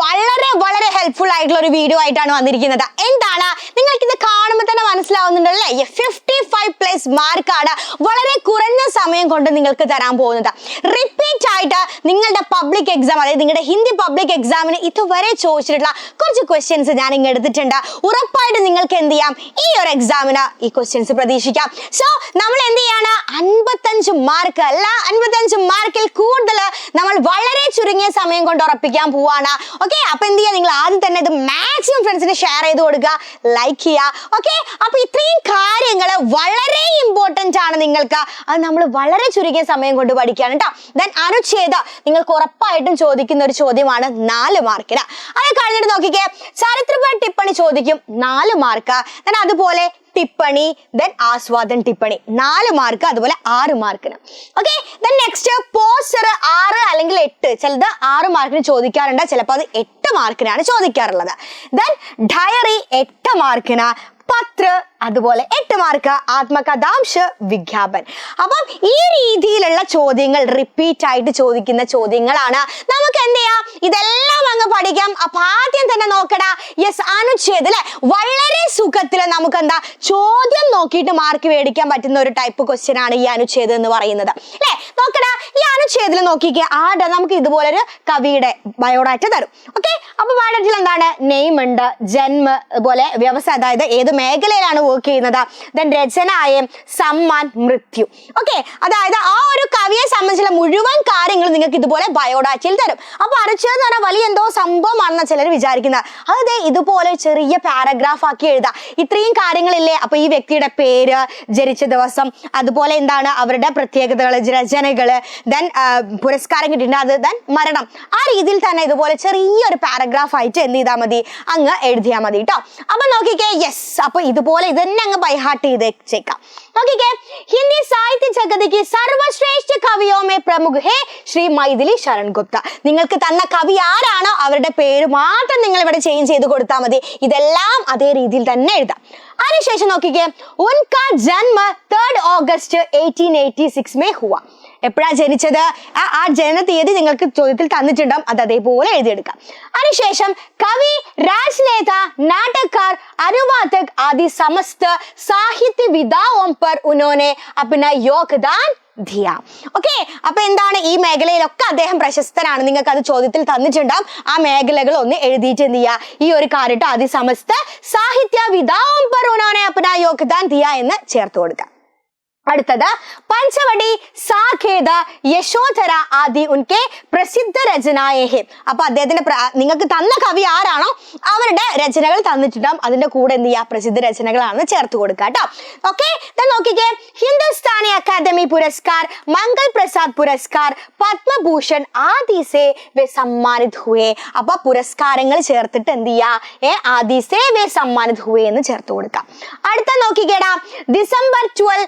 വളരെ വളരെ ഹെൽപ്ഫുൾ ആയിട്ടുള്ള ഒരു വീഡിയോ ആയിട്ടാണ് വന്നിരിക്കുന്നത്. എന്താണ് നിങ്ങൾക്ക് ഇത് കാണുമ്പോൾ തന്നെ മനസ്സിലാവുന്നുണ്ടല്ലേ? 55+ മാർക്കാണ് വളരെ കുറഞ്ഞ സമയം കൊണ്ട് നിങ്ങൾക്ക് തരാൻ പോകുന്നത്. റിപ്പീറ്റ് ആയിട്ട് നിങ്ങളുടെ പബ്ലിക് എക്സാം, അതായത് നിങ്ങളുടെ ഹിന്ദി പബ്ലിക് എക്സാമിന് ഇതുവരെ ചോദിച്ചിട്ടുള്ള കുറച്ച് ക്വസ്റ്റ്യൻസ് ഞാൻ ഇങ്ങ് എടുത്തിട്ടുണ്ട്. ഉറപ്പായിട്ട് നിങ്ങൾക്ക് എന്ത് ചെയ്യാം, ഈ ഒരു എക്സാമിന് ഈ ക്വസ്റ്റ്യൻസ് പ്രതീക്ഷിക്കാം. സോ നമ്മൾ എന്ത് ചെയ്യാണ്, 55 മാർക്ക് അല്ല, 55 മാർക്കിൽ കൂടുതൽ നമ്മൾ വളരെ ചുരുങ്ങിയ സമയം കൊണ്ട് ഉറപ്പിക്കാൻ പോവാണ്. ഓക്കെ, അപ്പൊ എന്ത് ചെയ്യുക, നിങ്ങൾ ആദ്യം തന്നെ ഇത് മാക്സിമം ഫ്രണ്ട്സിന് ഷെയർ ചെയ്ത് കൊടുക്കുക, ലൈക്ക് ചെയ്യുക. ഓക്കെ, അപ്പൊ ഇത്രയും കാര്യങ്ങൾ വളരെ ഇമ്പോർട്ടന്റ് ആണ് നിങ്ങൾക്ക്. അത് നമ്മൾ വളരെ ചുരുങ്ങിയ സമയം കൊണ്ട് പഠിക്കുകയാണ് കേട്ടോ. ദെൻ അനുച്ഛേദ നിങ്ങൾക്ക് ഉറപ്പായിട്ടും ചോദിക്കുന്ന ഒരു ചോദ്യമാണ് 4 മാർക്കിന്. അത് കഴിഞ്ഞിട്ട് നോക്കിക്കേ, ചരിത്രപര ടിപ്പണി ചോദിക്കും 4 മാർക്ക്. ദെൻ അതുപോലെ ടിപ്പണി, ദെൻ ആസ്വാദൻ ടിപ്പണി 4 മാർക്ക്, അതുപോലെ 6 മാർക്കിന്. ഓക്കെ, ദെൻ നെക്സ്റ്റ് പോസ്റ്റർ 6 അല്ലെങ്കിൽ 8, ചിലത് 6 മാർക്കിന് ചോദിക്കാറുണ്ട്, ചിലപ്പോൾ അത് 8 മാർക്കിനാണ് ചോദിക്കാറുള്ളത്. ദെൻ ഡയറി 8 മാർക്കിന്, പത്ര അതുപോലെ 8 മാർക്ക്, ആത്മകഥാംശ വിജ്ഞാപൻ. അപ്പം ഈ രീതിയിലുള്ള ചോദ്യങ്ങൾ റിപ്പീറ്റ് ആയിട്ട് ചോദിക്കുന്ന ചോദ്യങ്ങളാണ്. നമുക്ക് എന്ത് ചെയ്യാം, ഇതെല്ലാം അങ്ങ് പഠിക്കാം. അപ്പൊ ആദ്യം തന്നെ നോക്കടാ, യെസ്, അനുച്ഛേദം അല്ലെ, വളരെ സുഖത്തിൽ നമുക്ക് എന്താ ചോദ്യം നോക്കിയിട്ട് മാർക്ക് മേടിക്കാൻ പറ്റുന്ന ഒരു ടൈപ്പ് ക്വസ്റ്റ്യൻ ആണ് ഈ അനുച്ഛേദം എന്ന് പറയുന്നത് അല്ലെ. നോക്കടാ, ഈ അനുച്ഛേദത്തിൽ നോക്കിക്കേ, ആടെ നമുക്ക് ഇതുപോലൊരു കവിയുടെ ബയോഡാറ്റ തരും. ഓക്കെ, അപ്പൊ ബയോഡാറ്റയിൽ എന്താണ്, നെയിം ഉണ്ട്, ജന്മ, അതുപോലെ വ്യവസായം, അതായത് ഏത് മേഖലയിലാണ് വർക്ക് ചെയ്യുന്നത്, ദെൻ രചനായം, സമ്മാൻ, മൃത്യു. ഓക്കെ, അതായത് ആ ഒരു കവിയെ സംബന്ധിച്ചുള്ള മുഴുവൻ കാര്യങ്ങൾ നിങ്ങൾക്ക് ഇതുപോലെ ബയോഡാറ്റയിൽ തരും. അപ്പൊ അനുച്ഛേദം എന്ന് പറഞ്ഞാൽ വലിയ എന്തോ സംഭവമാണെന്ന് ചിലർ വിചാരിക്കുന്നത്. അത് ഇതുപോലെ ചെറിയ പാരഗ്രാഫ് ആക്കി എഴുതാം. ഇത്രയും കാര്യങ്ങളില്ലേ, അപ്പൊ ഈ വ്യക്തിയുടെ പേര്, ജനിച്ച ദിവസം, അതുപോലെ എന്താണ് അവരുടെ പ്രത്യേകതകൾ, രചനകള്, ദെൻ പുരസ്കാരം കിട്ടിയിട്ടുണ്ട്, അത് ദെൻ മരണം, ആ രീതിയിൽ തന്നെ ഇതുപോലെ ചെറിയൊരു പാരഗ്രാഫ് ആയിട്ട് എന്ത് ചെയ്താൽ മതി, അങ്ങ് എഴുതിയാൽ മതി കേട്ടോ. അപ്പൊ നോക്കിക്കേ, യെസ്, അപ്പൊ ഇതുപോലെ ഇതന്നെ അങ്ങ് ബൈഹാർട്ട് ചെയ്തേക്കാം. നോക്കിക്കേ, ഹിന്ദി സാഹിത്യ ജഗതിക്ക് സർവശ്രേഷ്ഠ കവിയോമേ പ്രമുഖ ഹേ ശ്രീ മൈഥിലി ശരൺ ഗുപ്ത. നിങ്ങൾക്ക് തന്ന കവി ആരാണോ അവരുടെ പേര് മാത്രം നിങ്ങൾ ഇവിടെ ചേഞ്ച് ചെയ്ത് കൊടുത്താൽ മതി. ഇതെല്ലാം അതേ രീതിയിൽ തന്നെ എഴുതാം. അതിനുശേഷം നോക്കിക്കേ, ഉൻകാ ജന്മ 3 ഓഗസ്റ്റ് 1886 മേ ഹുവ. എപ്പോഴാ ജനിച്ചത്, ആ ജനന തീയതി നിങ്ങൾക്ക് ചോദ്യത്തിൽ തന്നിട്ടുണ്ടാവും, അത് അതേപോലെ എഴുതിയെടുക്കാം. അതിനുശേഷം കവി, രാജനേത, നാടകക്കാർ, അനുവാദക് ആദി സമസ്ത സാഹിത്യവിദാओं पर उन्होंने अपना योगदान ദിയ. ഓക്കെ, അപ്പൊ എന്താണ്, ഈ മേഖലയിലൊക്കെ അദ്ദേഹം പ്രശസ്തനാണ്, നിങ്ങൾക്ക് അത് ചോദ്യത്തിൽ തന്നിട്ടുണ്ടാവും. ആ മേഖലകൾ ഒന്ന് എഴുതിയിട്ട് എന്ത് ചെയ്യുക, ഈ ഒരു കാര്യമായിട്ട് ആദി സമസ്ത സാഹിത്യവിദാओं पर उन्होंने अपना योगदान दिया എന്ന് ചേർത്ത് കൊടുക്കാം. അടുത്തത് പഞ്ചവടി, സാഖേത, യശോധര ആദി ഉൻകെ പ്രസിദ്ധ രചനായേ. അപ്പൊ അദ്ദേഹത്തിന്റെ നിങ്ങൾക്ക് തന്ന കവി ആരാണോ അവരുടെ രചനകൾ തന്നിട്ടുണ്ടാവും, അതിന്റെ കൂടെ എന്ത് ചെയ്യുക, പ്രസിദ്ധ രചനകളാണെന്ന് ചേർത്ത് കൊടുക്കുക കേട്ടോ. ഓക്കെ, നോക്കിക്കേ, ഹിന്ദുസ്ഥാനി അക്കാദമി പുരസ്കാർ, മംഗൾ പ്രസാദ് പുരസ്കാർ, പത്മഭൂഷൺ ആദി സേ വേ സമ്മാനിത് ഹുവേ. അപ്പൊ പുരസ്കാരങ്ങൾ ചേർത്തിട്ട് എന്ത് ചെയ്യുക, ആദി സേ വേ സമ്മാനിത് ഹുവേ എന്ന് ചേർത്ത് കൊടുക്കാം. അടുത്ത നോക്കിക്കേടാ, ഡിസംബർ 12,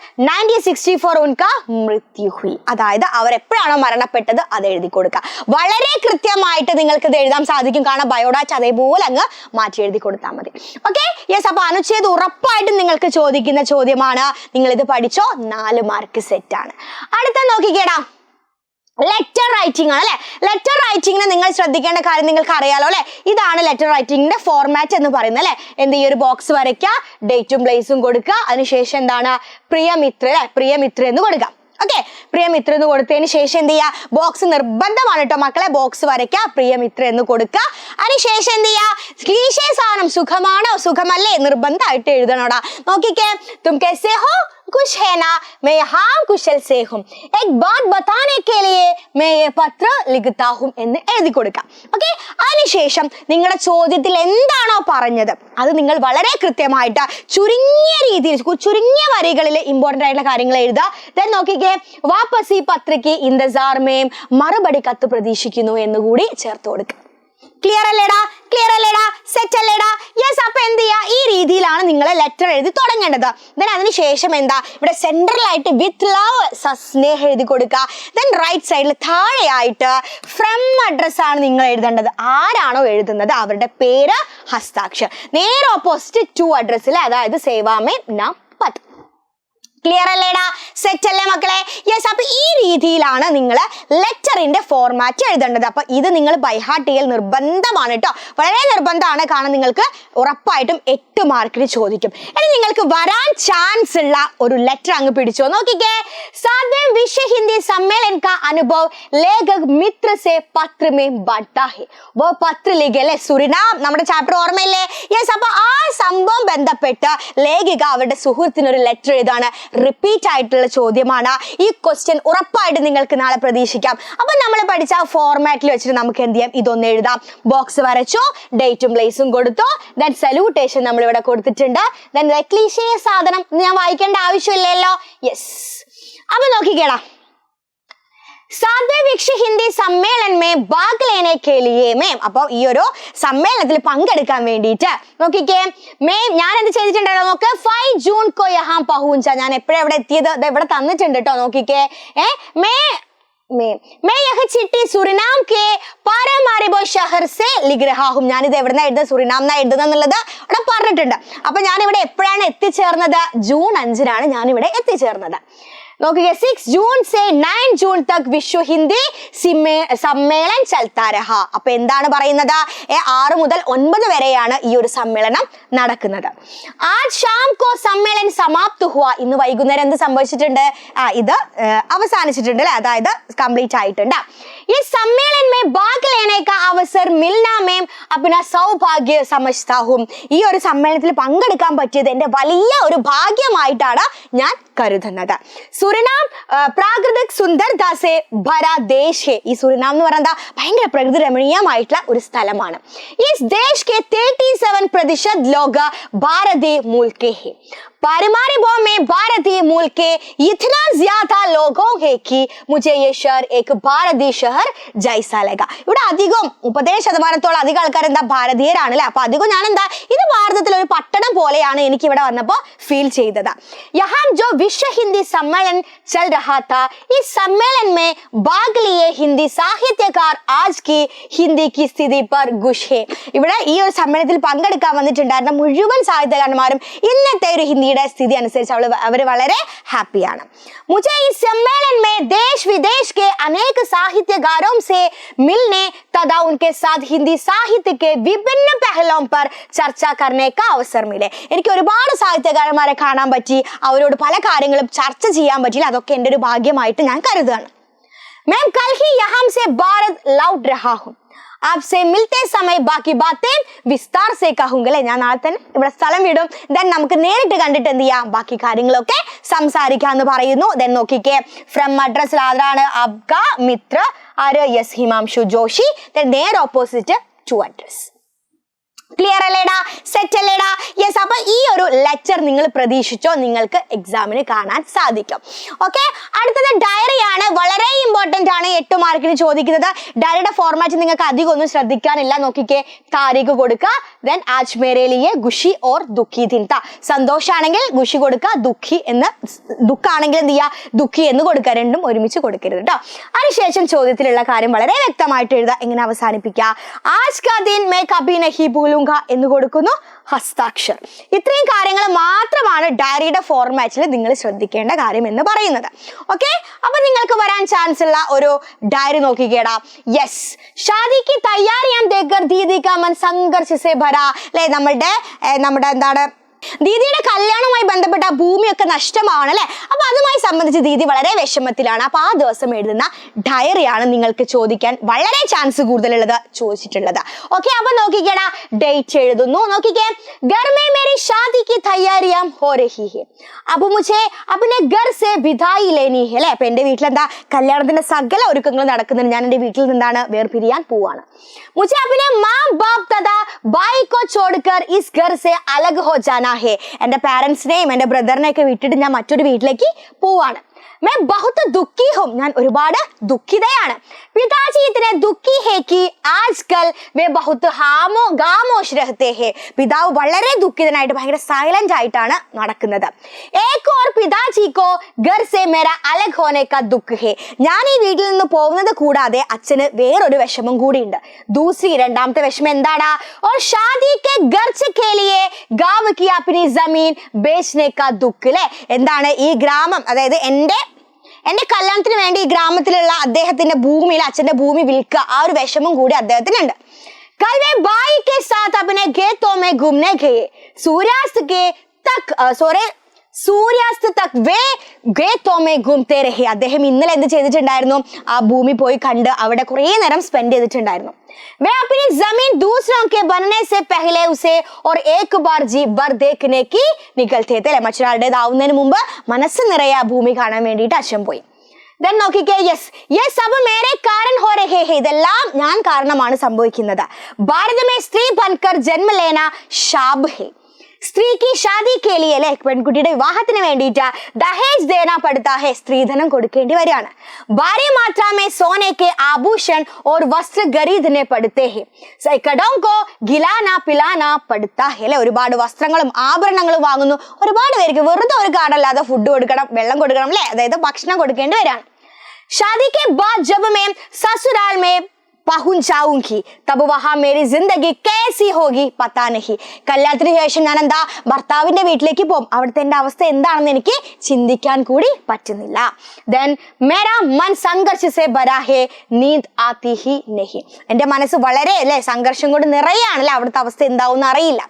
1964 ഉൻകാ മൃത്യു ഹുയി. അതായത് അവർ എപ്പോഴാണോ മരണപ്പെട്ടത് അത് എഴുതി കൊടുക്കുക. വളരെ കൃത്യമായിട്ട് നിങ്ങൾക്ക് ഇത് എഴുതാൻ സാധിക്കും, കാരണം ബയോഡാറ്റ അതേപോലെ അങ്ങ് മാറ്റി എഴുതി കൊടുത്താൽ മതി. ഓക്കെ, യെസ്, അപ്പൊ അനുച്ഛേദം ഉറപ്പായിട്ടും നിങ്ങൾക്ക് ചോദിക്കുന്ന ചോദ്യമാണ്. നിങ്ങൾ ഇത് പഠിച്ചോ, 4 മാർക്ക് സെറ്റ് ആണ്. അടുത്ത നോക്കിക്കേടാ, ലെറ്റർ റൈറ്റിംഗ് ആണ് അല്ലെ. ലെറ്റർ റൈറ്റിംഗിന് നിങ്ങൾ ശ്രദ്ധിക്കേണ്ട കാര്യം നിങ്ങൾക്ക് അറിയാലോ അല്ലെ. ഇതാണ് ലെറ്റർ റൈറ്റിംഗിന്റെ ഫോർമാറ്റ് എന്ന് പറയുന്നത് അല്ലെ. എന്ത്, ഈ ഒരു ബോക്സ് വരയ്ക്കുക, ഡേറ്റും പ്ലേസും കൊടുക്കുക, അതിനുശേഷം എന്താണ്, പ്രിയമിത്ര അല്ലെ, പ്രിയമിത്ര എന്ന് കൊടുക്കുക. ഓക്കെ, പ്രിയമിത്ര എന്ന് കൊടുത്തതിന് ശേഷം എന്ത് ചെയ്യുക, ബോക്സ് നിർബന്ധമാണ് കേട്ടോ മക്കളെ, ബോക്സ് വരയ്ക്കുക, പ്രിയമിത്ര എന്ന് കൊടുക്കുക. അതിനുശേഷം എന്ത് ചെയ്യുക, ക്ലീശേ സാധനം, സുഖമാണോ സുഖമല്ലേ നിർബന്ധമായിട്ട് എഴുതണോടാ. നോക്കിക്കേ, തും कैसे हो, कुछ है ना, मैं हाँ कुशल से हूँ, एक बात बताने के लिए मैं ये पत्र लिखता हूँ എന്ന് എഴുതി കൊടുക്കാം. ഓക്കെ, അതിനുശേഷം നിങ്ങളുടെ ചോദ്യത്തിൽ എന്താണോ പറഞ്ഞത് അത് നിങ്ങൾ വളരെ കൃത്യമായിട്ട് ചുരുങ്ങിയ രീതിയിൽ, ചുരുങ്ങിയ വരികളിൽ ഇമ്പോർട്ടന്റ് ആയിട്ടുള്ള കാര്യങ്ങൾ എഴുതുക. ദെൻ നോക്കിക്കേ, വാപ്പസി പത്രയ്ക്ക് ഇന്റസാർമേം, മറുപടി കത്ത് പ്രതീക്ഷിക്കുന്നു എന്നുകൂടി ചേർത്ത് കൊടുക്കുക. ക്ലിയർ അല്ലേടാ, ക്ലിയർ അല്ലേടാ, സെറ്റ് അല്ലേടാ? യെസ്, അപ്പൊ എന്ത് ചെയ്യുക, ഈ രീതിയിലാണ് നിങ്ങൾ ലെറ്റർ എഴുതി തുടങ്ങേണ്ടത്. ദെൻ അതിനുശേഷം എന്താ, ഇവിടെ സെൻട്രലായിട്ട് വിത്ത് ലവ്, സസ്നേഹം എഴുതി കൊടുക്കുക. ദെൻ റൈറ്റ് സൈഡിൽ താഴെയായിട്ട് ഫ്രം അഡ്രസ് ആണ് നിങ്ങൾ എഴുതേണ്ടത്. ആരാണോ എഴുതുന്നത് അവരുടെ പേര്, ഹസ്താക്ഷരം. നേരെ ഓപ്പോസിറ്റ് ടു അഡ്രസ്സിൽ, അതായത് സേവാമേ നാം പത്ത്. ക്ലിയർ അല്ലേടാ? സെറ്റ് അല്ലേ മക്കളെ? യെസ്. അപ്പൊ ഈ രീതിയിലാണ് നിങ്ങൾ ലെറ്ററിന്റെ ഫോർമാറ്റ് എഴുതേണ്ടത്. അപ്പൊ ഇത് നിങ്ങൾ ബൈഹാർട്ട് ചെയ്യൽ നിർബന്ധമാണ് കേട്ടോ, വളരെ നിർബന്ധമാണ്. കാരണം നിങ്ങൾക്ക് ഉറപ്പായിട്ടും 8 മാർക്കിന് ചോദിക്കും. ഇനി നിങ്ങൾക്ക് വരാൻ ചാൻസ് ഉള്ള ഒരു ലെറ്റർ അങ്ങ് പിടിച്ചോ. നോക്കിക്കേ, 7वें विश्व हिंदी सम्मेलन का अनुभव लेखक मित्र से पत्र में बांटा है. वो पत्र लिखे അല്ലെ, സുരിനാം നമ്മുടെ ചാപ്റ്റർ ഓർമ്മയില്ലേ? യെസ്. അപ്പൊ ആ സംഭവം ബന്ധപ്പെട്ട് ലേഖിക അവരുടെ സുഹൃത്തിന് ഒരു ലെറ്റർ എഴുതാണ്. റിപ്പീറ്റ് ആയിട്ടുള്ള ചോദ്യമാണ് ഈ ക്വസ്റ്റ്യൻ. ഉറപ്പായിട്ട് നിങ്ങൾക്ക് നാളെ പ്രതീക്ഷിക്കാം. അപ്പൊ നമ്മൾ പഠിച്ച ഫോർമാറ്റിൽ വെച്ചിട്ട് നമുക്ക് എന്ത് ചെയ്യാം, ഇതൊന്ന് എഴുതാം. ബോക്സ് വരച്ചോ, ഡേറ്റും പ്ലേസും കൊടുത്തോ, ദെൻ സല്യൂട്ടേഷൻ നമ്മൾ ഇവിടെ കൊടുത്തിട്ടുണ്ട്. ദെൻ ക്ലീശേ സാധനം ഞാൻ വായിക്കേണ്ട ആവശ്യമില്ലല്ലോ. യെസ്. അപ്പൊ നോക്കിക്കേടാ, 7वें विश्व हिंदी सम्मेलन में भाग लेने के लिए मैम, അപ്പോൾ ഈ ഒരു സമ്മേളനത്തിൽ പങ്കെടുക്കാൻ വേണ്ടിയിട്ട് നോക്കിക്കേ, മേം ഞാൻ എന്ത് ചെയ്തിട്ടുണ്ടോ നോക്ക്, 5 ജൂൺ को यहाँ पहुंचा. ഞാൻ എപ്പോഴാണ് ഇവിടെ എത്തിയത്? ഇവിടെ തന്നിട്ടുണ്ട് കേട്ടോ, നോക്കിക്കേ. मैं यह चिट्ठी सुरिनाम के पारामारिबो शहर से लिख रहा हूं. ഞാൻ ഇത് എവിടുന്ന എഴുതുന്നത്, സുരിനാം എഴുതുന്നുള്ളത് ഇവിടെ പറഞ്ഞിട്ടുണ്ട്. അപ്പൊ ഞാൻ ഇവിടെ എപ്പോഴാണ് എത്തിച്ചേർന്നത്? ജൂൺ 5-നാണ് ഞാൻ ഇവിടെ എത്തിച്ചേർന്നത്. നോക്കിക്കേ, 6 ജൂൺ से 9 ജൂൺ तक വിശ്വ ഹിന്ദി സമ്മേളൻ ചൽത്താ രഹാ. അപ്പൊ എന്താണ് പറയുന്നത്? 6 മുതൽ 9 വരെയാണ് ഈ ഒരു സമ്മേളനം നടക്കുന്നത്. ആജ് ഷാം കോ സമ്മേളൻ സമാപ്ത് ഹുവ. ഇന്ന് വൈകുന്നേരം എന്ത് സംഭവിച്ചിട്ടുണ്ട്? ഇത് അവസാനിച്ചിട്ടുണ്ട് അല്ലെ, അതായത് കംപ്ലീറ്റ് ആയിട്ടുണ്ട്. ഈ സമ്മേളൻ में भाग लेने का अवसर मिलना में अपना सौभाग्य समझता हूं. ഈ ഒരു സമ്മേളനത്തിൽ പങ്കെടുക്കാൻ പറ്റിയത് എന്റെ വലിയ ഒരു ഭാഗ്യമായിട്ടാണ് ഞാൻ കരുതുന്നത്. സുരിനാം പ്രാകൃതിക് സുന്ദരതാ സേ ഭരാ ദേശ് ഹേ. ഈ സുരിനാം എന്ന് പറയുന്നത് ഭയങ്കര പ്രകൃതി രമണീയമായിട്ടുള്ള ഒരു സ്ഥലമാണ്. इस देश के 37% लोग भारतीय मूल के हैं. पारिमारिबो में भारतीय मूल के इतना ज्यादा लोगों है कि मुझे ये शहर एक भारतीय शहर जैसा लगा. ഇവിടെ അധികം 30% അധികം ആൾക്കാർ എന്താ ഭാരതീയരാണ് അല്ലെ. അപ്പൊ അധികം ഞാൻ എന്താ ഇത് ഭാരതത്തിലെ ഒരു പട്ടണം പോലെയാണ് എനിക്ക് ഇവിടെ വന്നപ്പോ ഫീൽ ചെയ്തത്. यहाँ जो विश्व हिंदी सम्मेलन चल रहा था, इस सम्मेलन में भाग लिए हिंदी साहित्यकार आज की हिंदी की स्थिति पर खुश है. ഇവിടെ ഈ ഒരു സമ്മേളനത്തിൽ പങ്കെടുക്കാൻ വന്നിട്ടുണ്ടായിരുന്ന മുഴുവൻ സാഹിത്യകാരന്മാരും ഇന്നത്തെ ഒരു ഹിന്ദിയുടെ സ്ഥിതി അനുസരിച്ച് അവർ വളരെ ഹാപ്പിയാണ്. मुझे इस सम्मेलन में देश विदेश के अनेक साहित्यकारों से मिलने तथा उनके साथ हिंदी साहित्य के विभिन्न पहलुओं पर चर्चा करने का अवसर मिले. എനിക്ക് ഒരുപാട് സാഹിത്യകാരന്മാരെ കാണാൻ പറ്റി, അവരോട് പല കാര്യങ്ങളും ചർച്ച ചെയ്യാൻ പറ്റില്ല. അതൊക്കെ എൻ്റെ ഒരു ഭാഗ്യമായിട്ട് ഞാൻ കരുതുകയാണ്. मैं कल ही यहाँ से भारत लौट रहा हूँ. आपसे मिलते समय बाकी बातें विस्तार से कहूंगा. അല്ലെ, ഞാൻ നാളെ തന്നെ ഇവിടെ സ്ഥലം വിടും. ദെൻ നമുക്ക് നേരിട്ട് കണ്ടിട്ട് എന്ത് ചെയ്യാം, ബാക്കി കാര്യങ്ങളൊക്കെ സംസാരിക്കാന്ന് പറയുന്നു. ദെൻ നോക്കിക്കേ, ഫ്രം അഡ്രസ് ആരാണ്? അബ്ക മിത്ര ആര്? യെസ്, ഹിമാംശു ജോഷി. ദെൻ നേരെ ഓപ്പോസിറ്റ് ടു അഡ്രസ്. ക്ലിയർ അല്ലേടാ? സെറ്റ് അല്ലേടാ? യെസ്. അപ്പൊ ഈ ഒരു ലെറ്റർ നിങ്ങൾ പ്രതീക്ഷിച്ചോ, നിങ്ങൾക്ക് എക്സാമിന് കാണാൻ സാധിക്കും. ഓക്കെ, അടുത്തത് ഡയറിയാണ്. വളരെ ഇമ്പോർട്ടന്റ് ആണ്, 8 മാർക്കിന് ചോദിക്കുന്നത്. ഡയറിയുടെ ഫോർമാറ്റ് നിങ്ങൾക്ക് അധികം ഒന്നും ശ്രദ്ധിക്കാനില്ല. നോക്കിക്കേ, താരീഖ് കൊടുക്കുക, ദെൻ ആജ് മേരെ ലിയേ ഖുഷി ഓർ ദുഃഖി ദിൻ താ. സന്തോഷാണെങ്കിൽ ഖുഷി കൊടുക്കുക, ദുഃഖാണെങ്കിൽ എന്ത് ചെയ്യുക, ദുഃഖി എന്ന് കൊടുക്കുക. രണ്ടും ഒരുമിച്ച് കൊടുക്കരുത് കേട്ടോ. അതിനുശേഷം ചോദ്യത്തിലുള്ള കാര്യം വളരെ വ്യക്തമായിട്ട് എഴുതുക. എങ്ങനെ അവസാനിപ്പിക്കുക? ആജ് കാ ദിൻ മേ കഭി നഹീ ഭൂലൂംഗാ എന്ന് കൊടുക്കുന്നു, ഹസ്താക്ഷർ. ഇത്രയും കാര്യങ്ങൾ മാത്രമാണ് ഡയറിയുടെ ഫോർമാറ്റിൽ നിങ്ങൾ ശ്രദ്ധിക്കേണ്ട കാര്യം എന്ന് പറയുന്നത്. ഓക്കെ, അപ്പൊ നിങ്ങൾക്ക് വരാൻ ചാൻസ് ഉള്ള ഒരു ഡയറി നോക്കിക്കേടാ. യെസ്, ഷാദിക്ക് തയ്യാറിയാൻ ദേക്കർ ദീദി കാ മൻ സംഘർഷ സേ ഭരാ. അല്ലെ, നമ്മുടെ എന്താണ്, ദീദിയുടെ കല്യാണവുമായി ബന്ധപ്പെട്ട ഭൂമിയൊക്കെ നഷ്ടമാണ് അല്ലെ. അപ്പൊ അതുമായി സംബന്ധിച്ച് ദീദി വളരെ വിഷമത്തിലാണ്. അപ്പൊ ആ ദിവസം എഴുതുന്ന ഡയറിയാണ് നിങ്ങൾക്ക് ചോദിക്കാൻ വളരെ ചാൻസ് കൂടുതലുള്ളത് ചോദിച്ചിട്ടുള്ളത്. ഓക്കെ, അപ്പൊ നോക്കിക്കേടാ, ഡേറ്റ് എഴുതുന്നു. നോക്കിക്കേ, घर में मेरी शादी की तैयारियां हो रही है, अब मुझे अपने घर से विदाई लेनी है. അല്ലെ, അപ്പൊ എന്റെ വീട്ടിലെന്താ കല്യാണത്തിന്റെ സകല ഒരുക്കങ്ങളും നടക്കുന്നുണ്ട്. ഞാൻ എന്റെ വീട്ടിൽ നിന്നാണ് വേർപിരിയാൻ പോവാണ്. मुझे अपने माँ बाप तथा भाई को छोड़कर इस घर से अलग हो जाना है. എന്റെ പാരന്റ്സിനെയും എന്റെ ബ്രദറിനെയൊക്കെ വിട്ടിട്ട് ഞാൻ മറ്റൊരു വീട്ടിലേക്ക് പോവാണ്. मैं बहुत दुखी हूं, ഞാൻ ഒരുപാട് ദുഃഖിതയാണ്. पिताजी इतने दुखी है कि आजकल वे बहुत खामोश रहते हैं. പിതാവ് വളരെ ദുഃഖിതനായിട്ട് ഭയങ്കര സൈലന്റ് ആയിട്ടാണ് നടക്കുന്നത്. एक और पिताजी को घर से मेरा अलग होने का दुख है. ഞാൻ ഈ വീട്ടിൽ നിന്ന് പോകുന്നത് കൂടാതെ അച്ഛന് വേറൊരു വിഷമം കൂടിയുണ്ട്. दूसरी രണ്ടാമത്തെ വിഷമം എന്താണ്? और शादी के खर्च के लिए गांव की अपनी जमीन बेचने का दुख. അല്ലേ, എന്താണ് ഈ ഗ്രാമം, അതായത് എന്റെ കല്യാണത്തിന് വേണ്ടി ഈ ഗ്രാമത്തിലുള്ള അദ്ദേഹത്തിന്റെ ഭൂമിയിൽ അച്ഛന്റെ ഭൂമി വിൽക്കുക, ആ ഒരു വിഷമം കൂടി അദ്ദേഹത്തിനുണ്ട്. कल वे भाई के साथ अपने खेतों में घूमने गए. സൂര്യാസ്ത തക് വേ ഖേതോ മേ ഘൂംതേ രഹേ. അദ്ദേഹം ഇന്നലെ എന്ത് ചെയ്തിട്ടുണ്ടായിരുന്നു? ആ ഭൂമി പോയി കണ്ട് അവിടെ കുറേ നേരം സ്പെൻഡ് ചെയ്തിട്ടുണ്ടായിരുന്നു. वे अपनी जमीन दूसरों के बनने से पहले उसे और एक बार जी भर देखने की निकलते थे. അല്ലെ, മറ്റൊരാളുടേതാവുന്നതിന് മുമ്പ് മനസ്സ് നിറയെ ആ ഭൂമി കാണാൻ വേണ്ടിയിട്ട് അച്ഛൻ പോയി. Then നോക്കിക്കേ, യെസ് अब मेरे कारण हो रहे हैं. ഇതെല്ലാം ഞാൻ കാരണമാണ് സംഭവിക്കുന്നത്. ഭാരത് में स्त्री बनकर जन्म लेना शाब है. സ്ത്രീക്ക് ഷാദി കേലിയെ, അല്ലെ, പെൺകുട്ടിയുടെ വിവാഹത്തിന് വേണ്ടിയിട്ട് ദഹേജ് ദേന പടുത്താ ഹെ, സ്ത്രീധനം കൊടുക്കേണ്ടി വരികയാണ്. ഭാര്യ മാത്രമേ സോനയ്ക്ക് ആഭൂഷൺ ഓർ വസ്ത്ര ഖരീദനെ പടുത്തേ ഹെ, സൈക്കഡോം കോ ഗിലാന പിലാന പടുത്താ ഹെ. അല്ലെ, ഒരുപാട് വസ്ത്രങ്ങളും ആഭരണങ്ങളും വാങ്ങുന്നു. ഒരുപാട് പേർക്ക് വെറുതെ ഒരു കാർഡല്ലാതെ ഫുഡ് കൊടുക്കണം, വെള്ളം കൊടുക്കണം, അല്ലെ, അതായത് ഭക്ഷണം കൊടുക്കേണ്ടി വരികയാണ്. ഷാദി കെ ബാദ് ജബ് മേ സസുരാൽ മേ പहुंच जाऊंगी तब वहां मेरी जिंदगी कैसी होगी पता नहीं. കല്യാണത്തിന് ശേഷം ഞാൻ എന്താ ഭർത്താവിന്റെ വീട്ടിലേക്ക് പോകും, അവിടുത്തെ എന്റെ അവസ്ഥ എന്താണെന്ന് എനിക്ക് ചിന്തിക്കാൻ കൂടി പറ്റുന്നില്ല. then मेरा मन संघर्ष से भरा है नींद आती ही नहीं. എന്റെ മനസ്സ് വളരെ, അല്ലെ, സംഘർഷം കൊണ്ട് നിറയാണല്ലേ, അവിടുത്തെ അവസ്ഥ എന്താവും അറിയില്ല.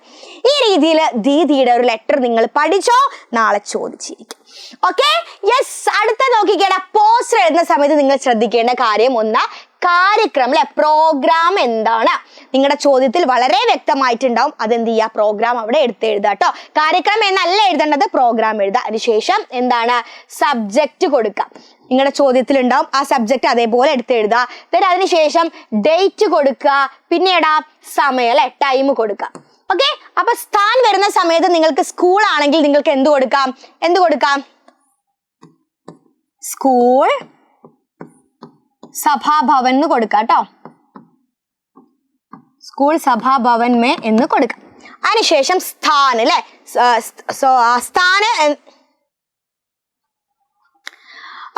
ഈ രീതിയിൽ ദീദിയുടെ ഒരു ലെറ്റർ നിങ്ങൾ പഠിച്ചോ, നാളെ ചോദിച്ചിരിക്കും. Okay, yes. അടുത്ത നോക്കിക്കേടാ, പോസ്റ്റർ എഴുതുന്ന സമയത്ത് നിങ്ങൾ ശ്രദ്ധിക്കേണ്ട കാര്യം ഒന്ന്, കാര്യക്രമം, അല്ലെ, പ്രോഗ്രാം എന്താണ്? നിങ്ങളുടെ ചോദ്യത്തിൽ വളരെ വ്യക്തമായിട്ടുണ്ടാവും. അതെന്ത് ചെയ്യുക, പ്രോഗ്രാം അവിടെ എഴുതുക കേട്ടോ. കാര്യക്രമം എന്നല്ല എഴുതേണ്ടത്, പ്രോഗ്രാം എഴുതുക. അതിനുശേഷം എന്താണ്, സബ്ജക്റ്റ് കൊടുക്കുക. നിങ്ങളുടെ ചോദ്യത്തിൽ ഉണ്ടാവും, ആ സബ്ജക്റ്റ് അതേപോലെ എഴുതുക. അതിനുശേഷം ഡേറ്റ് കൊടുക്കുക, പിന്നീട് സമയം, അല്ലെ, ടൈം കൊടുക്കുക. ഓക്കെ, അപ്പൊ സ്ഥാൻ വരുന്ന സമയത്ത് നിങ്ങൾക്ക് സ്കൂൾ ആണെങ്കിൽ നിങ്ങൾക്ക് എന്ത് കൊടുക്കാം? സ്കൂൾ സഭാഭവൻ എന്ന് കൊടുക്കാം കേട്ടോ. സ്കൂൾ സഭാഭവൻ മേ എന്ന് കൊടുക്കാം. അതിനുശേഷം സ്ഥാൻ, അല്ലെ, സ്ഥാന്.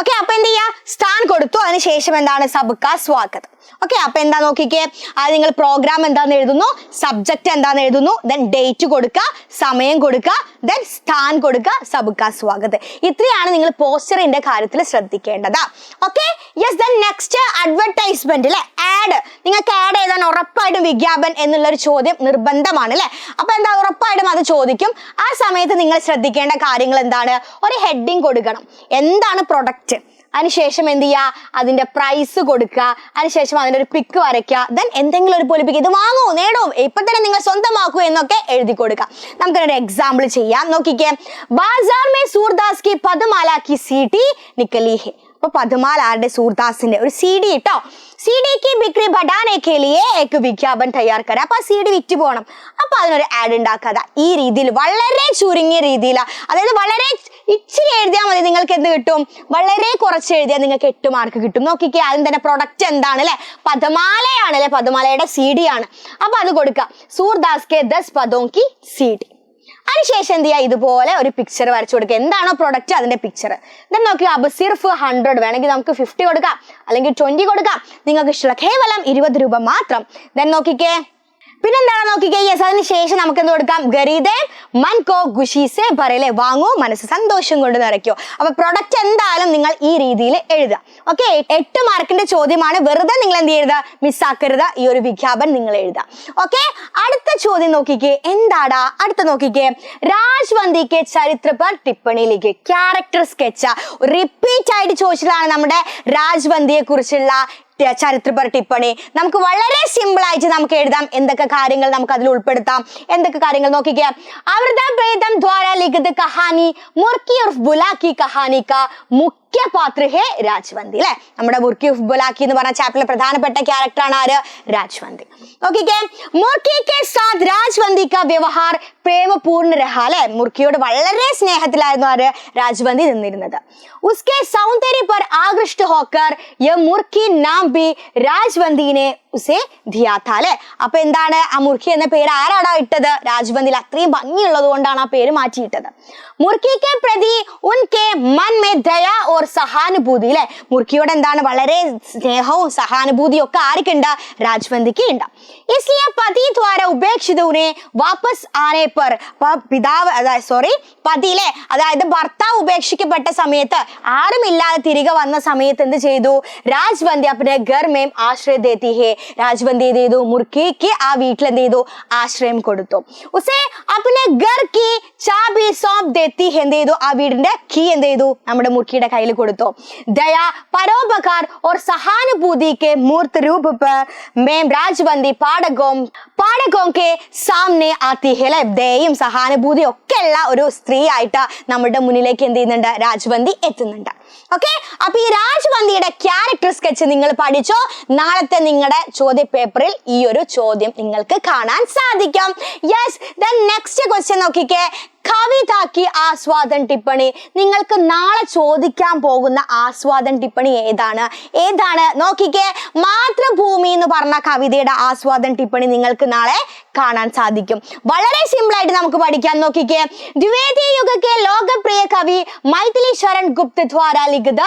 ഓക്കെ, അപ്പൊ എന്ത് ചെയ്യാ, സ്ഥാൻ കൊടുത്തു. അതിനുശേഷം എന്താണ്, സബ്കാ സ്വാഗത്. ഓക്കെ, അപ്പൊ എന്താ നോക്കിക്കേ, അത് നിങ്ങൾ പ്രോഗ്രാം എന്താന്ന് എഴുതുന്നു, സബ്ജക്റ്റ് എന്താന്ന് എഴുതുന്നു, ദെൻ ഡേറ്റ് കൊടുക്കുക, സമയം കൊടുക്കുക, ദെൻ സ്ഥാൻ കൊടുക്കുക, സബ്കാ സ്വാഗത്. ഇത്രയാണ് നിങ്ങൾ പോസ്റ്ററിന്റെ കാര്യത്തിൽ ശ്രദ്ധിക്കേണ്ടത്. Okay, yes. Then next advertisement, അല്ലെ, ആഡ്. നിങ്ങൾക്ക് ആഡ് ചെയ്താൽ ഉറപ്പായിട്ടും വിജ്ഞാപൻ എന്നുള്ളൊരു ചോദ്യം നിർബന്ധമാണ്, അല്ലെ. അപ്പൊ എന്താ, ഉറപ്പായിട്ടും അത് ചോദിക്കും. ആ സമയത്ത് നിങ്ങൾ ശ്രദ്ധിക്കേണ്ട കാര്യങ്ങൾ എന്താണ്, ഒരു ഹെഡിങ് കൊടുക്കണം, എന്താണ് പ്രൊഡക്റ്റ്. അതിനുശേഷം എന്ത് ചെയ്യുക, അതിന്റെ പ്രൈസ് കൊടുക്കുക. അതിനുശേഷം അതിന്റെ ഒരു പിക്ക് വരയ്ക്കുക. ദെൻ എന്തെങ്കിലും ഒരു പൊലിപ്പിക്ക്, ഇത് വാങ്ങൂ, നേടൂ, ഇപ്പൊ തന്നെ നിങ്ങൾ സ്വന്തമാക്കൂ എന്നൊക്കെ എഴുതി കൊടുക്കുക. നമുക്കൊരു എക്സാമ്പിൾ ചെയ്യാം. നോക്കിക്കേ, ബാസാർ മേ സൂർദാസ് കി പദ്മാല കി CD നിക്കലി ഹെ. അപ്പൊ പദ്മാല ആരുടെ, സൂർദാസിന്റെ ഒരു CD കേട്ടോ. CD की बिक्री बढ़ाने के लिए एक विज्ञापन तैयार करा. അപ്പൊ CD വിറ്റ് പോകണം, അപ്പൊ അതിനൊരു ആഡ് ഉണ്ടാക്കാതെ ഈ രീതിയിൽ വളരെ ചുരുങ്ങിയ രീതിയിൽ, അതായത് വളരെ ഇച്ചിരി എഴുതിയാൽ മതി, നിങ്ങൾക്ക് എന്ത് കിട്ടും, വളരെ കുറച്ച് എഴുതിയാൽ നിങ്ങൾക്ക് 8 മാർക്ക് കിട്ടും. നോക്കിക്കേ, ആദ്യം തന്നെ പ്രൊഡക്റ്റ് എന്താണ്, അല്ലെ, പദ്മാലയാണ്, അല്ലെ, പദ്മാലയുടെ CD ആണ്. അപ്പൊ അത് കൊടുക്കുക, സൂർദാസ് കെ 10 പദോं की CD. അതിനുശേഷം എന്ത് ചെയ്യുക, ഇതുപോലെ ഒരു പിക്ചർ വരച്ചു കൊടുക്കുക, എന്താണോ പ്രൊഡക്റ്റ് അതിന്റെ പിക്ചർ. ദെൻ നോക്കുക, അപ്പൊ സിർഫ് 100 വേണമെങ്കിൽ നമുക്ക് 50 കൊടുക്കാം, അല്ലെങ്കിൽ 20 കൊടുക്കാം, നിങ്ങൾക്ക് ഇഷ്ടമുള്ള കേവലം 20 രൂപ മാത്രം. ദെൻ നോക്കിക്കേ, പിന്നെന്താണ് നോക്കിക്കേ, യെസ്. അതിനുശേഷം നമുക്ക് എന്ത് കൊടുക്കാം, ഖരീദേ മൻ കോ ഖുഷി സേ ഭരേ, വാങ്ങൂ, മനസ്സ് സന്തോഷം കൊണ്ട് നിറയ്ക്കോ. അപ്പൊ പ്രൊഡക്റ്റ് എന്തായാലും നിങ്ങൾ ഈ രീതിയിൽ എഴുതുക. ഓക്കെ, 8 മാർക്കിന്റെ ചോദ്യമാണ്, വെറുതെ നിങ്ങൾ എന്ത് ചെയ്യരുത്, മിസ്സാക്കരുത്, ഈ ഒരു വിജ്ഞാപൻ നിങ്ങൾ എഴുതുക. ഓക്കെ, അടുത്ത ചോദ്യം നോക്കിക്കേ, എന്താടാ അടുത്ത നോക്കിക്കേ, രാജ്വന്തിക്ക് ചരിത്ര പർ ടിപ്പണി ലിഖേ. ക്യാരക്ടർ സ്കെച്ച് റിപ്പീറ്റ് ആയിട്ട് ചോദിച്ചതാണ് നമ്മുടെ രാജ്വന്തിയെ കുറിച്ചുള്ള ചരിത്രപര ടിപ്പണി. നമുക്ക് വളരെ സിമ്പിൾ ആയിട്ട് നമുക്ക് എഴുതാം, എന്തൊക്കെ കാര്യങ്ങൾ നമുക്ക് അതിൽ ഉൾപ്പെടുത്താം, എന്തൊക്കെ കാര്യങ്ങൾ നോക്കിക്കുക. അമൃത പ്രീതം ദ്വാര ലിഖിത് കഹാനി മുർക്കി और बुला की कहानी का मुख्य മുഖ്യ പാത്ര ഹേ രാജ്വന്തി അല്ലെ. നമ്മുടെ മുർക്കി ഉഫ്ബുലാക്കി എന്ന് പറഞ്ഞ ചാപ്റ്ററിലെ പ്രധാനപ്പെട്ട ക്യാരക്ടർ ആണ് ആര്? രാജ്വന്തി. ഓക്കെ, മുർക്കി കെ സാത്ത് രാജ്വന്തി കാ വ്യവഹാർ പ്രേമപൂർണ്ണ രഹ അല്ലെ. മുർക്കിയോട് വളരെ സ്നേഹത്തിലായിരുന്നു ആര്? രാജ്വന്തി നിന്നിരുന്നത്. ഉസ്കെ സൗന്ദര്യ पर आकृष्ट होकर यह मुर्खी नाम भी രാജ്വന്തിനെ ഉസേ ദിയാ था അല്ലെ. അപ്പൊ എന്താണ് ആ മുർഖി എന്ന പേര് ആരാടാ ഇട്ടത്? രാജ്വന്തിൽ അത്രയും ഭംഗിയുള്ളത് കൊണ്ടാണ് ആ പേര് മാറ്റിയിട്ടത്. മുർഖി കെ പ്രതി ഉൻകെ മൻ മേ ദയാ ഓർ സഹാനുഭൂതി അല്ലെ. മുർഖിയോട് എന്താണ് വളരെ സ്നേഹവും സഹാനുഭൂതിയും ഒക്കെ ആർക്കുണ്ട്? രാജ്വന്തിക്ക് ഉണ്ട്. इसलिए पति द्वारा ഉപേക്ഷിത ഉനെ വാപ്പസ് ആനെ पर പിതാവ് പതി അല്ലെ, അതായത് ഭർത്താവ് ഉപേക്ഷിക്കപ്പെട്ട സമയത്ത് ആരുമില്ലാതെ തിരികെ വന്ന സമയത്ത് എന്ത് ചെയ്തു? രാജ്വന്തി അപ്പനെ ഘർ മേം ആശ്രയ ദേത്തി ഹേ. രാജ്വന്തി എന്ത് ചെയ്തു? മുർക്കിക്ക് ആ വീട്ടിൽ എന്ത് ചെയ്തു? ആശ്രയം കൊടുത്തു. ഉസേ അപ്പനെ ഘർ കി ചാബി സോംപ് ദേത്തി ഹേ. എന്ത് ചെയ്തു? ആ വീടിന്റെ കീ എന്ത് ചെയ്തു? നമ്മുടെ മുർക്കിയുടെ കയ്യിൽ കൊടുത്തു. ദയാ പരോപകാർ और सहानुभूति के मूर्त रूप पर में രാജ്വന്തി പാടകോം കെ സാമനെ ആത്തി ഹേ. ദയയും സഹാനുഭൂതിയും ഒക്കെ ഉള്ള ഒരു സ്ത്രീ ആയിട്ട് നമ്മുടെ മുന്നിലേക്ക് എന്ത് ചെയ്യുന്നുണ്ട്? രാജ്വന്തി എത്തുന്നുണ്ട്. ഓക്കെ, അപ്പൊ ഈ രാജ്വന്തിയുടെ ക്യാരക്ടർ സ്കെച്ച് നിങ്ങൾ പഠിച്ചോ? നാളത്തെ നിങ്ങളുടെ ചോദ്യ പേപ്പറിൽ ഈ ഒരു ചോദ്യം നിങ്ങൾക്ക് കാണാൻ സാധിക്കും. യെസ്, ദെൻ നെക്സ്റ്റ് ക്വസ്റ്റ്യൻ നോക്കിക്കേ. കവിതാക്കി ആസ്വാദൻ ടിപ്പണി. നിങ്ങൾക്ക് നാളെ ചോദിക്കാൻ പോകുന്ന ആസ്വാദൻ ടിപ്പണി ഏതാണ് നോക്കിക്കേ. മാതൃഭൂമി എന്ന് പറഞ്ഞ കവിതയുടെ ആസ്വാദൻ ടിപ്പണി നിങ്ങൾക്ക് നാളെ കാണാൻ സാധിക്കും. വളരെ സിമ്പിൾ ആയിട്ട് നമുക്ക് പഠിക്കാൻ നോക്കിക്കേ. द्विवेदी युग के लोकप्रिय कवि मैथिली शरण गुप्त द्वारा लिखित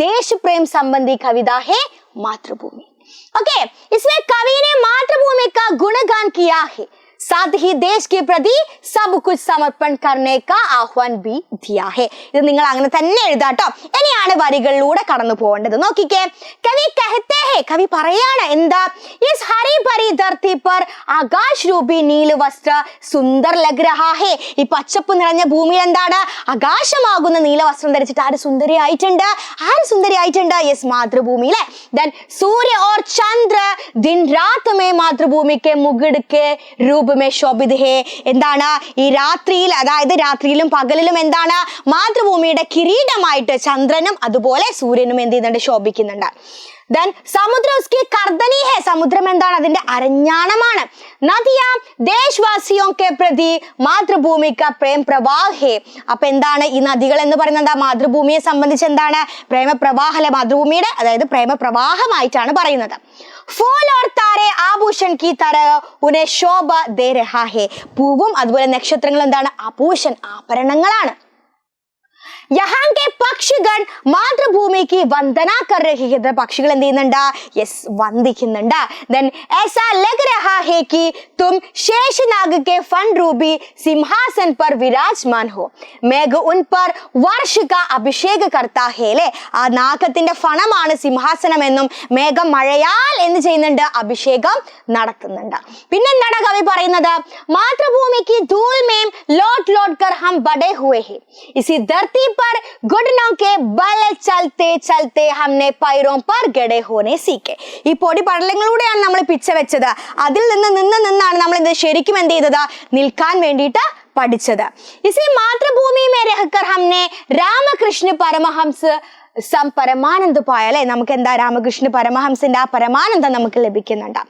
देश प्रेम संबंधी कविता है मातृभूमि. ओके, इसमें कवि ने मातृभूमि का गुणगान किया है, साथ ही देश के प्रति सब कुछ समर्पण करने का आह्वान भी दिया है. ഇത് നിങ്ങൾ അങ്ങനെ തന്നെ എഴുതാട്ടോ. ഇനിയാണ് വരികളിലൂടെ കടന്നു പോകേണ്ടത്. നോക്കിക്കേ, കവി कहते हैं, കവി പറയാണ് എന്താ? इस हरी भरी धरती पर आकाश रूपी नील वस्त्र सुंदर लग रहा है. ഈ പച്ചപ്പ് നിറഞ്ഞ ഭൂമിയിൽ എന്താണ്? ആകാശമാകുന്ന നീല വസ്ത്രം ധരിച്ചിട്ട് ആര് സുന്ദരിയായിട്ടുണ്ട്? യെസ്, മാതൃഭൂമിയിലെ. ദെൻ സൂര്യ और चंद्र दिन रात में मातृभूमि के मुकुट के रूप ശോഭിത ഹേ. എന്താണ്? ഈ രാത്രിയിൽ, അതായത് രാത്രിയിലും പകലിലും എന്താണ്? മാതൃഭൂമിയുടെ കിരീടമായിട്ട് ചന്ദ്രനും അതുപോലെ സൂര്യനും എന്ത് ചെയ്യുന്നുണ്ട്? ശോഭിക്കുന്നുണ്ട്. ദെൻ സമുദ്രം ഉസ്കി കർദനി ഹേ. സമുദ്രം എന്താണ്? അതിന്റെ അരഞ്ഞാണമാണ്. നദിയാ ദേശവാസിയോ കെ പ്രതി മാതൃഭൂമി കാ പ്രേം പ്രവാഹ് ഹേ. അപ്പൊ എന്താണ് ഈ നദികൾ എന്ന് പറയുന്നത്? മാതൃഭൂമിയെ സംബന്ധിച്ച് എന്താണ്? പ്രേമപ്രവാഹ. മാതൃഭൂമിയുടെ അതായത് പ്രേമപ്രവാഹമായിട്ടാണ് പറയുന്നത്. फूल और तारे आभूषण की तरह उन्हें शोभा दे रहा है. പൂവും അതുപോലെ നക്ഷത്രങ്ങളും എന്താണ്? ആഭൂഷൺ, ആഭരണങ്ങളാണ്. यहाँ के പക്ഷികൾ മാതൃഭൂമിക്ക് വന്ദന कर रहे हैं. പക്ഷികൾ എന്ത് ചെയ്യുന്നുണ്ട്? യെസ്, വന്ദിക്കുന്നുണ്ട്. then ऐसा लग रहा है कि तुम शेषनाग के फन रूपी सिंहासन पर विराजमान हो. മേഘ उन पर वर्ष का अभिषेक करता है ലെ. ആ നാഗത്തിന്റെ ഫണമാണ് സിംഹാസനം എന്നും മേഘം മഴയാൽ എന്ത് ചെയ്യുന്നുണ്ട്? അഭിഷേകം നടത്തുന്നുണ്ട്. പിന്നെന്താണ് കവി പറയുന്നത്? മാതൃഭൂമിക്ക് ധൂൽ മേം ലോട്ട് ലോട്ട് കർ ഹം ബഡേ ഹുവേ ഹേ. ഇസി ധർത്തി पर घुटनों के बल चलते चलते हमने पैरों पर गड़े होने सीखे. ഈ പൊടി പടലങ്ങളിലൂടെയാണ് നമ്മൾ പിച്ച വെച്ചത്. അതിൽ നിന്നാണ് നമ്മൾ ശരിക്കും എന്ത് ചെയ്തത്? നിൽക്കാൻ വേണ്ടിയിട്ട് പഠിച്ചത്. ഇസി മാതൃഭൂമി में रहकर हमने रामकृष्ण परमहंस പരമാനന്ദ പായ അല്ലെ. നമുക്ക് എന്താ? രാമകൃഷ്ണ പരമഹംസന്റെ ആ പരമാനന്ദം നമുക്ക് ലഭിക്കുന്നുണ്ട്.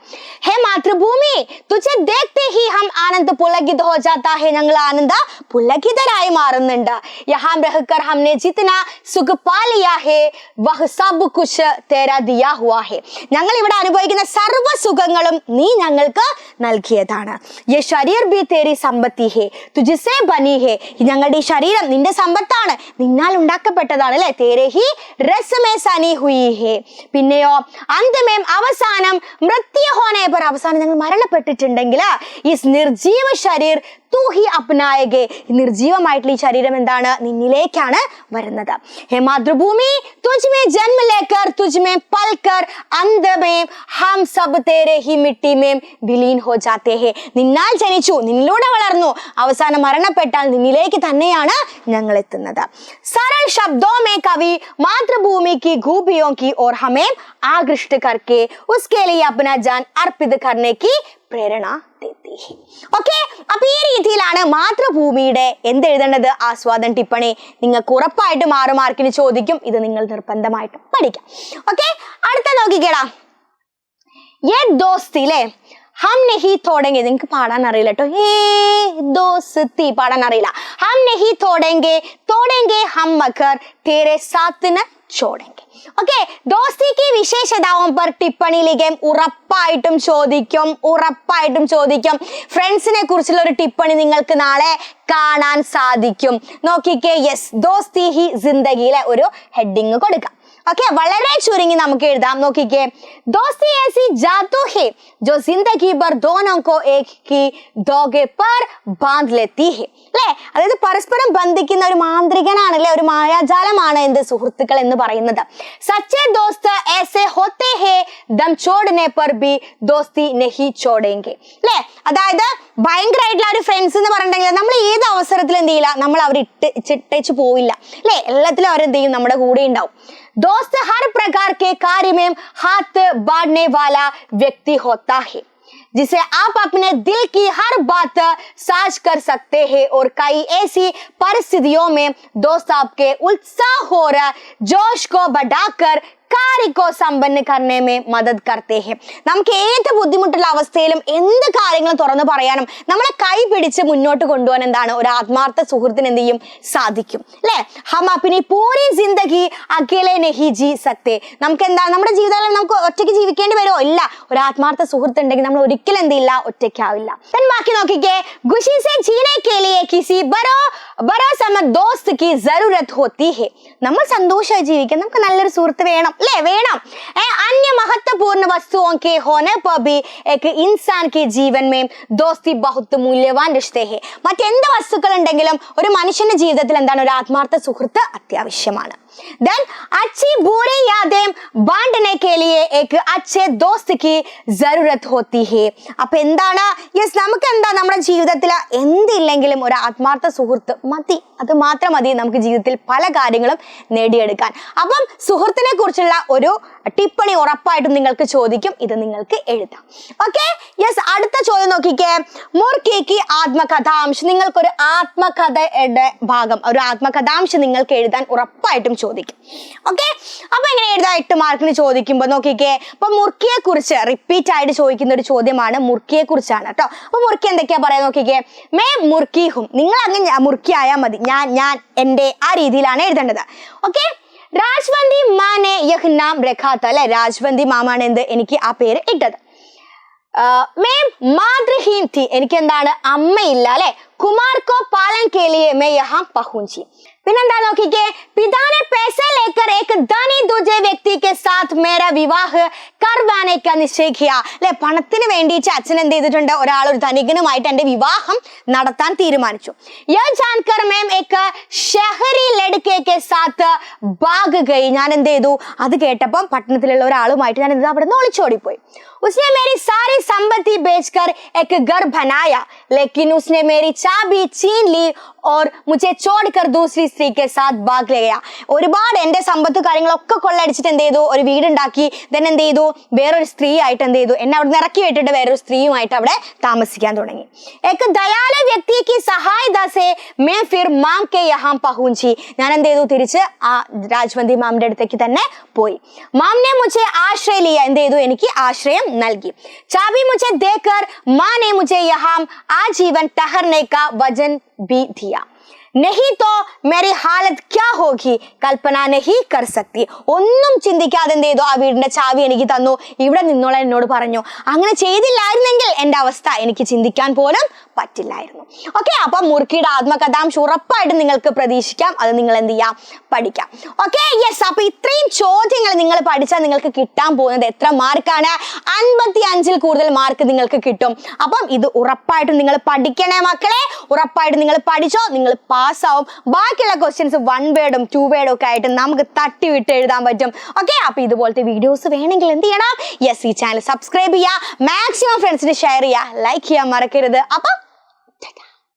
ഹേ മാതൃഭൂമി തുझे देखते ही हम आनंद पुलकित हो जाता है. ഞങ്ങൾ ആനന്ദ പുലകിതരായി മാറുന്നുണ്ട്. यहाँ रहकर हमने जितना सुख पा लिया है वह सब कुछ तेरा दिया हुआ है. ഞങ്ങൾ ഇവിടെ അനുഭവിക്കുന്ന സർവ്വ സുഖങ്ങളും നീ ഞങ്ങൾക്ക് നൽകിയതാണ്. ये शरीर भी तेरी संपत्ति है तुझसे बनी है. ഞങ്ങളുടെ ഈ ശരീരം നിന്റെ സമ്പത്താണ്, നിന്നാൽ ഉണ്ടാക്കപ്പെട്ടതാണ് അല്ലെ. तेरे ही രസമേ സനി ഹുയി ഹേ. പിന്നെയോ അന്തമേം അവസാനം മൃത്യു ഹോനെ പർ. അവസാനം ഞങ്ങൾ മരണപ്പെട്ടിട്ടുണ്ടെങ്കിൽ ഈ നിർജീവ ശരീർ തൂ ഹി അപ്നായകെ. നിർജീവമായിട്ടുള്ള ഈ ശരീരം എന്താണ്? നിന്നിലേക്കാണ് വരുന്നത്. ഹേ മാതൃഭൂമി തുജ്മേ ജന്മ ലേക്കർ തുജ്മേ പൽക്കർ അന്തമേം ഹം സബ് തേരെ ഹി മിട്ടി മേം വിലീൻ ഹോ ജാത്തെ ഹേ. നിന്നാൽ ജനിച്ചു, നിന്നിലൂടെ വളർന്നു, അവസാനം മരണപ്പെട്ടാൽ നിന്നിലേക്ക് തന്നെയാണ് ഞങ്ങൾ എത്തുന്നത്. सरल शब्दों में कवि मातृभूमि की खूबियों की और हमें आकृष्ट करके उसके लिए अपना जान अर्पित करने की പ്രേരണ देती है. ഓക്കെ, അപ്പൊ ഈ രീതിയിലാണ് മാതൃഭൂമിയുടെ എന്തെഴുതേണ്ടത് ആസ്വാദന ടിപ്പണി. നിങ്ങൾക്ക് ഉറപ്പായിട്ടും 6 മാർക്കിന് ചോദിക്കും. ഇത് നിങ്ങൾ നിർബന്ധമായിട്ടും പഠിക്കാം. ഓക്കെ, അടുത്ത നോക്കിക്കേടാ. ദോസ്തിയിലെ हम नहीं तोड़ेंगे, നിങ്ങൾക്ക് പാടാൻ അറിയില്ല കേട്ടോ. ദോസ്തി പാടാൻ അറിയില്ല. हम नहीं तोड़ेंगे, तोड़ेंगे हम मगर तेरे साथ न छोड़ेंगे. ഓക്കെ, ദോസ്തി की വിശേഷതാओं पर टिप्पणी लिखें. ഉറപ്പായിട്ടും ചോദിക്കും. ഫ്രണ്ട്സിനെ കുറിച്ചുള്ള ഒരു ടിപ്പണി നിങ്ങൾക്ക് നാളെ കാണാൻ സാധിക്കും. നോക്കിക്കേ, യെസ്, ദോസ്തി ഹി ജിന്ദഗിയിലെ ഒരു ഹെഡിങ് കൊടുക്കാം. ഓക്കെ, വളരെ ചുരുങ്ങി നമുക്ക് എഴുതാം. നോക്കിക്കേ, दोस्ती ऐसी जादू है जो जिंदगी भर दोनों को एक ही धागे पर बांध लेती है. അല്ലേ, അതായത് പരസ്പരം ബന്ധിക്കുന്ന ഒരു മാന്ത്രികനാണ്, അല്ലെ, ഒരു മായാജാലമാണ് എന്ത് സുഹൃത്തുക്കൾ എന്ന് പറയുന്നത്. സച്ചേ ദോസ്ത് ऐसे होते हैं दम छोड़ने पर भी दोस्ती नहीं छोड़ेंगे. അല്ലേ, അതായത് ഭയങ്കരമായിട്ടുള്ള ഒരു ഫ്രണ്ട്സ് എന്ന് പറഞ്ഞിട്ടുണ്ടെങ്കിൽ നമ്മൾ ഏത് അവസരത്തിൽ എന്ത് ചെയ്യില്ല, നമ്മൾ അവർ ഇട്ടേച്ച് പോയില്ല. അല്ലെ, എല്ലാത്തിലും അവരെന്ത് ചെയ്യും, നമ്മുടെ കൂടെ ഉണ്ടാവും. दोस्त हर प्रकार के कार्य में हाथ बांटने वाला व्यक्ति होता है जिसे आप अपने दिल की हर बात साझ कर सकते हैं और कई ऐसी परिस्थितियों में दोस्त आपके उत्साह और जोश को बढ़ाकर कार्य को संपन्न करने में मदद करते हैं. നമുക്ക് ഏത് ബുദ്ധിമുട്ടുള്ള അവസ്ഥയിലും എന്ത് കാര്യങ്ങളും തുറന്നു പറയാനും നമ്മളെ കൈ പിടിച്ച് മുന്നോട്ട് കൊണ്ടുപോകാൻ എന്താണ് ഒരു ആത്മാർത്ഥ സുഹൃത്തിന് എന്ത് ചെയ്യും, സാധിക്കും. അല്ലേ, ഹം അപ്നി പൂരി ജിന്ദഗി അകേലെ നഹി ജി സക്തേ. നമുക്ക് എന്താ നമ്മുടെ ജീവിതത്തിൽ നമുക്ക് ഒറ്റയ്ക്ക് ജീവിക്കേണ്ടി വരുമോ? ഇല്ല. ഒരു ആത്മാർത്ഥ സുഹൃത്ത് ഉണ്ടെങ്കിൽ നമ്മൾ ഒരിക്കലും എന്ത് ചെയ്യില്ല, ഒറ്റയ്ക്കാവില്ല. ബാക്കി നോക്കിക്കേ, ഖുശി സെ ജീനെ കെ ലിയെ കിസി ഭരോസമന്ത് ദോസ്ത് കി ജറൂരത്ത് ഹോത്തി ഹെ. നമ്മൾ സന്തോഷമായി ജീവിക്കാൻ നമുക്ക് നല്ലൊരു സുഹൃത്ത് വേണം, അല്ലേ, വേണം. अन्य महत्वपूर्ण वस्तुओं के होने पर भी एक इंसान के जीवन में दोस्ती बहुत मूल्यवान रिश्ते हैं. മറ്റെന്ത് വസ്തുക്കൾ ഉണ്ടെങ്കിലും ഒരു മനുഷ്യന്റെ ജീവിതത്തിൽ എന്താണ് ഒരു ആത്മാർത്ഥ സുഹൃത്ത് അത്യാവശ്യമാണ്. Then अच्छी बुरी यादें बांटने के लिए एक अच्छे दोस्त की जरूरत होती है. അപ്പൊ എന്താണ്, യെസ്, നമുക്ക് എന്താ നമ്മുടെ ജീവിതത്തിൽ എന്തില്ലെങ്കിലും ഒരു ആത്മാർത്ഥ സുഹൃത്ത് മതി. അത് മാത്രം മതി നമുക്ക് ജീവിതത്തിൽ പല കാര്യങ്ങളും നേടിയെടുക്കാൻ. അപ്പം സുഹൃത്തിനെ കുറിച്ചുള്ള ഒരു ടിപ്പണി ഉറപ്പായിട്ടും നിങ്ങൾക്ക് ചോദിക്കും. ഇത് നിങ്ങൾക്ക് എഴുതാം. ഓക്കെ, യെസ്, അടുത്ത ചോദ്യം നോക്കിക്കേ. മുർക്കിക്ക് ആത്മകഥാംശം. നിങ്ങൾക്കൊരു ആത്മകഥയുടെ ഭാഗം, ഒരു ആത്മകഥാംശം നിങ്ങൾക്ക് എഴുതാൻ ഉറപ്പായിട്ടും ചോദിക്കും. ഓക്കെ, അപ്പൊ എങ്ങനെ എഴുതാം? 8 മാർക്കിന് ചോദിക്കുമ്പോൾ നോക്കിക്കേ, അപ്പൊ മുർക്കിയെ കുറിച്ച് റിപ്പീറ്റ് ആയിട്ട് ചോദിക്കുന്ന ഒരു ചോദ്യമാണ്, മുർക്കിയെ കുറിച്ചാണ് കേട്ടോ. അപ്പൊ മുർക്കി എന്തൊക്കെയാ പറയാ നോക്കിക്കേ. മേ മുർക്കി ഹും. നിങ്ങൾ അങ്ങ് മുർക്കി ആയാൽ മതി. ഞാൻ എന്റെ ആ രീതിയിലാണ് എഴുതേണ്ടത്. ഓക്കെ, രാജ്വന്തി മാനെ യഹ് നാം രഖാത്ത. അല്ലെ, രാജ്വന്തി മാമാണ് എന്ത് എനിക്ക് ആ പേര് ഇട്ടത്. മേം മാതൃഹീൻ തി. എനിക്ക് എന്താണ് അമ്മയില്ല. അല്ലെ, കുമാർ കോ പാലൻ കെ ലിയെ മേ യഹാം പഹുഞ്ചി. പിന്നെന്താ നോക്കിക്കേ, പിതാനെ पैसे लेकर एक धनी दूसरे व्यक्ति के साथ मेरा विवाह करवाने का निश्चय किया. അല്ലെ, പണത്തിന് വേണ്ടിയിട്ട് അച്ഛൻ എന്ത് ചെയ്തിട്ടുണ്ട്, ഒരു ധനികനുമായിട്ട് എന്റെ വിവാഹം നടത്താൻ തീരുമാനിച്ചു. यह जानकर मैं एक शहरी लड़के के साथ भाग गई. ഞാൻ എന്ത് ചെയ്തു, അത് കേട്ടപ്പം പട്ടണത്തിലുള്ള ഒരാളുമായിട്ട് ഞാൻ എന്ത് അവിടെ നിന്ന് ഒളിച്ചോടിപ്പോയി. उसने मेरी सारी संपत्ति बेचकर एक घर बनाया लेकिन उसने मेरी चाबी छीन ली और मुझे छोड़कर दूसरी स्त्री के साथ भाग ले गया. ഒരുപാട് എന്റെ സമ്പത്ത് കാര്യങ്ങളൊക്കെ കൊള്ളടിച്ചിട്ട് എന്ത് ചെയ്തു, ഒരു വീടുണ്ടാക്കി. then എന്ത് ചെയ്തു, വേറൊരു സ്ത്രീ ആയിട്ട് എന്ത് ചെയ്തു, എന്നെ അവിടെ നിന്ന് ഇറക്കി വിട്ടിട്ട് വേറൊരു സ്ത്രീയുമായിട്ട് അവിടെ താമസിക്കാൻ തുടങ്ങി. एक दयालु व्यक्ति की सहायता से मैं फिर माम के यहाँ पहुंची. ഞാൻ എന്ത് ചെയ്തു, തിരിച്ച് ആ രാജ്വന്തി മാമിന്റെ അടുത്തേക്ക് തന്നെ പോയി. മാം ने मुझे आश्रय लिया. എന്ത് ചെയ്തു, എനിക്ക് ആശ്രയം നൽകി. चाबी मुझे देकर माँ ने मुझे यहाँ आजीवन ठहरने का वचन भी दिया. नहीं तो मेरी हालत क्या होगी कल्पना नहीं कर सकती. ഒന്നും ചിന്തിക്കാതെ എന്ത് ചെയ്തു, ആ വീടിന്റെ ചാവി എനിക്ക് തന്നു. ഇവിടെ നിന്നോളാൻ എന്നോട് പറഞ്ഞു. അങ്ങനെ ചെയ്തില്ലായിരുന്നെങ്കിൽ എന്റെ അവസ്ഥ എനിക്ക് ചിന്തിക്കാൻ പോലും പറ്റില്ലായിരുന്നു. ഓക്കെ, അപ്പൊ മുർക്കിയുടെ ആത്മകഥാംശം ഉറപ്പായിട്ടും നിങ്ങൾക്ക് പ്രതീക്ഷിക്കാം. അത് നിങ്ങൾ എന്ത് ചെയ്യാം, പഠിക്കാം. ഓക്കെ, യെസ്, അപ്പൊ ഇത്രയും ചോദ്യങ്ങൾ നിങ്ങൾ പഠിച്ചാൽ നിങ്ങൾക്ക് കിട്ടാൻ പോകുന്നത് എത്ര മാർക്കാണ്? 55-ൽ കൂടുതൽ മാർക്ക് നിങ്ങൾക്ക് കിട്ടും. അപ്പം ഇത് ഉറപ്പായിട്ടും നിങ്ങൾ പഠിക്കണേ മക്കളെ. ഉറപ്പായിട്ടും നിങ്ങൾ പഠിച്ചോ, നിങ്ങൾ പാസ്സാവും. ബാക്കിയുള്ള ക്വസ്റ്റ്യൻസ് 1 വേർഡും 2 വേർഡും ഒക്കെ ആയിട്ട് നമുക്ക് തട്ടിവിട്ട് എഴുതാൻ പറ്റും. ഓക്കെ, അപ്പൊ ഇതുപോലത്തെ വീഡിയോസ് വേണമെങ്കിൽ എന്ത് ചെയ്യണം, യെസ്, ഈ ചാനൽ സബ്സ്ക്രൈബ് ചെയ്യുക, മാക്സിമം ഫ്രണ്ട്സിന് ഷെയർ ചെയ്യുക, ലൈക്ക് ചെയ്യാൻ മറക്കരുത്. അപ്പം